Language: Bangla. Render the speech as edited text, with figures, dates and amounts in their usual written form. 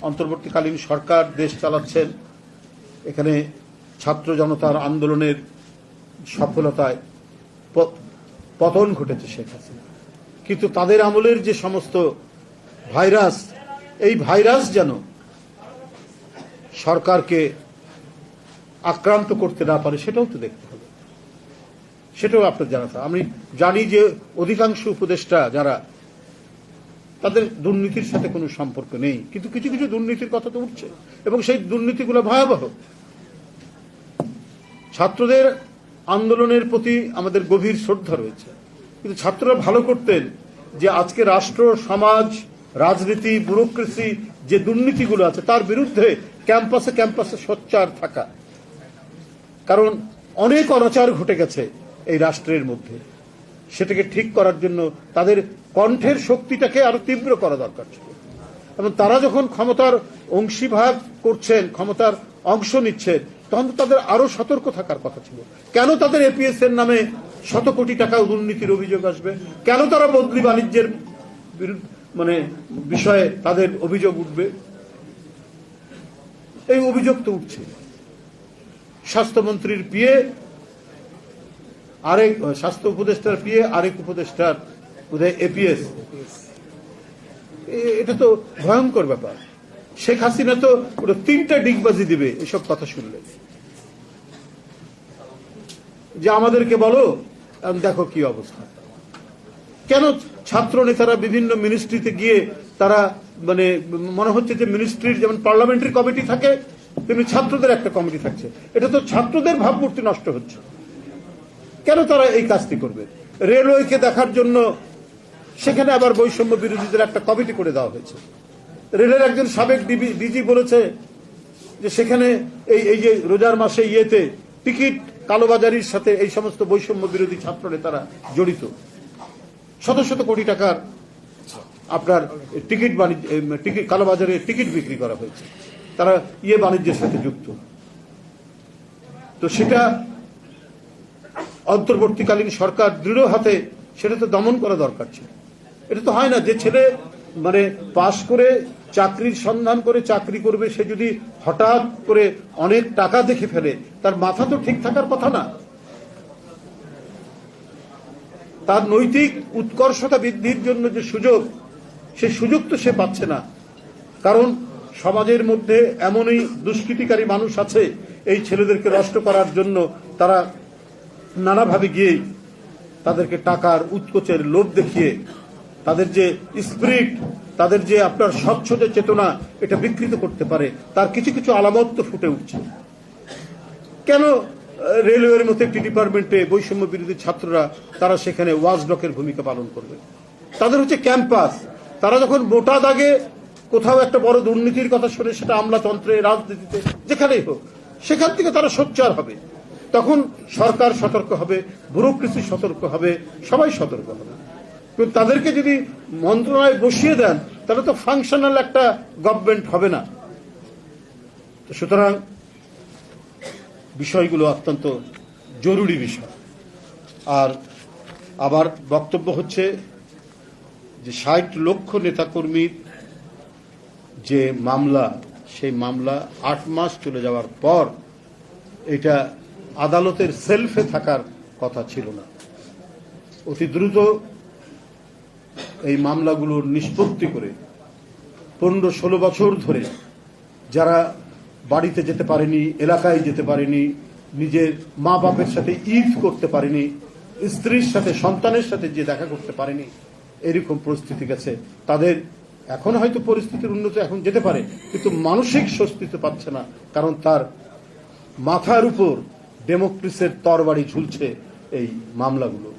অন্তর্বর্তীকালীন সরকার দেশ চালাচ্ছেন। এখানে ছাত্র জনতার আন্দোলনের সফলতায় পতন ঘটেছে শেখ হাসিনা, কিন্তু তাদের আমলের যে সমস্ত ভাইরাস, এই ভাইরাস যেন সরকারকে আক্রান্ত করতে না পারে সেটাও তো দেখতে হবে, সেটাও আপনার জানা। আমি জানি যে অধিকাংশ উপদেষ্টা যারা, তাদের দুর্নীতির সাথে কোনো সম্পর্ক নেই, কিন্তু কিছু কিছু দুর্নীতির কথা তো উঠছে এবং সেই দুর্নীতিগুলো ভয়াবহ। ছাত্রদের আন্দোলনের প্রতি আমাদের গভীর শ্রদ্ধা রয়েছে, কিন্তু ছাত্ররা ভালো করতেন যে আজকে রাষ্ট্র, সমাজ, রাজনীতি, ব্যুরোক্রেসি যে দুর্নীতিগুলো আছে তার বিরুদ্ধে ক্যাম্পাসে ক্যাম্পাসে সোচ্চার থাকা। কারণ অনেক অনাচার ঘটে গেছে এই রাষ্ট্রের মধ্যে, সেটাকে ঠিক করার জন্য তাদের কণ্ঠের শক্তিটাকে আরো তীব্র করা দরকার ছিল। এবং তারা যখন ক্ষমতার অংশীভাগ করছেন, ক্ষমতার অংশ নিচ্ছেন, তখন তাদের আরো সতর্ক থাকার কথা ছিল। কেন তাদের এপিএস এর নামে শত কোটি টাকা দুর্নীতির অভিযোগ আসবে? কেন তারা বদলি বাণিজ্যের বিষয়ে তাদের অভিযোগ উঠবে? এই অভিযোগ তো উঠছে। স্বাস্থ্যমন্ত্রীর পিএ আরেক, স্বাস্থ্য উপদেষ্টার পিএ আরেক উপদেষ্টার এপিএস, এটা তো ভয়ঙ্কর ব্যাপার। শেখ হাসিনা তো ওটা 3টা ডিগবাজি দিবে এসব কথা শুনলে, যে আমাদেরকে বলো দেখো কি অবস্থা। কেন ছাত্র নেতারা বিভিন্ন মিনিস্ট্রিতে গিয়ে তারা মনে হচ্ছে যে মিনিস্ট্রির যেমন পার্লামেন্টারি কমিটি থাকে তেমনি ছাত্রদের একটা কমিটি থাকছে। এটা তো ছাত্রদের ভাবমূর্তি নষ্ট হচ্ছে। কেন তারা এই কাজটি করবে? রেলওয়েকে দেখার জন্য সেখানে আবার বৈষম্য বিরোধীদের একটা কমিটি করে দেওয়া হয়েছে। রেলের একজন সাবেক ডিজি বলেছে যে সেখানে এই যে রোজার মাসে টিকিট কালোবাজারির সাথে এই সমস্ত বৈষম্য বিরোধী ছাত্র নেতারা জড়িত। শত শত কোটি টাকার আপনার টিকিট কালোবাজারে টিকিট বিক্রি করা হয়েছে, তারা বাণিজ্যের সাথে যুক্ত। তো সেটা অন্তর্বর্তীকালীন সরকার দৃঢ় হাতে সেটা তো দমন করা দরকার ছিল। এটা তো হয় না যে ছেলে পাশ করে চাকরির সন্ধান করে চাকরি করবে, সে যদি হঠাৎ করে অনেক টাকা দেখে ফেলে, তার মাথা তো ঠিক থাকার কথা না। তার নৈতিক উৎকর্ষতা বৃদ্ধির জন্য যে সুযোগ, সেই সুযোগ তো সে পাচ্ছে না। কারণ সমাজের মধ্যে এমনই দুষ্কৃতিকারী মানুষ আছে, এই ছেলেদেরকে নষ্ট করার জন্য তারা নানাভাবে গিয়ে তাদেরকে টাকার উৎকোচের লোভ দেখিয়ে তাদের যে স্পিরিট, তাদের যে আপনার স্বচ্ছ যে চেতনা, এটা বিকৃত করতে পারে। তার কিছু কিছু আলামত তো ফুটে উঠছে। কেন রেলওয়ের মতো একটি ডিপার্টমেন্টে বৈষম্য বিরোধী ছাত্ররা তারা সেখানে ওয়াচডগের ভূমিকা পালন করবে? তাদের হচ্ছে ক্যাম্পাস। তারা যখন মোটা দাগে কোথাও একটা বড় দুর্নীতির কথা শুনে, সেটা আমলাতন্ত্রে, রাজনীতিতে, যেখানেই হোক, সেখান থেকে তারা সোচ্চার হবে। তখন সরকার সতর্ক হবে, ব্যুরোক্রেসি সতর্ক হবে, সবাই সতর্ক হবে। কিন্তু তাদেরকে যদি মন্ত্রণালয়ে বসিয়ে দেন, তাহলে তো ফাংশনাল একটা গভর্নমেন্ট হবে না। সুতরাং বিষয়গুলো অত্যন্ত জরুরি বিষয়। আর আবার বক্তব্য হচ্ছে যে 60 লক্ষ নেতাকর্মীর যে মামলা, সেই মামলা 8 মাস চলে যাওয়ার পর এটা আদালতের সেলফে থাকার কথা ছিল না। অতি দ্রুত এই মামলাগুলোর নিষ্পত্তি করে 15-16 বছর ধরে যারা বাড়িতে যেতে পারেনি, এলাকায় যেতে পারেনি, নিজের মা বাপের সাথে ঈদ করতে পারেনি, স্ত্রীর সাথে, সন্তানের সাথে যে দেখা করতে পারেনি, এরকম পরিস্থিতি গেছে, তাদের এখন হয়তো পরিস্থিতির উন্নতি এখন যেতে পারে, কিন্তু মানসিক স্বস্তিতে পাচ্ছে না। কারণ তার মাথার উপর ডেমোক্রেসির তরবারি ঝুলছে এই মামলাগুলো।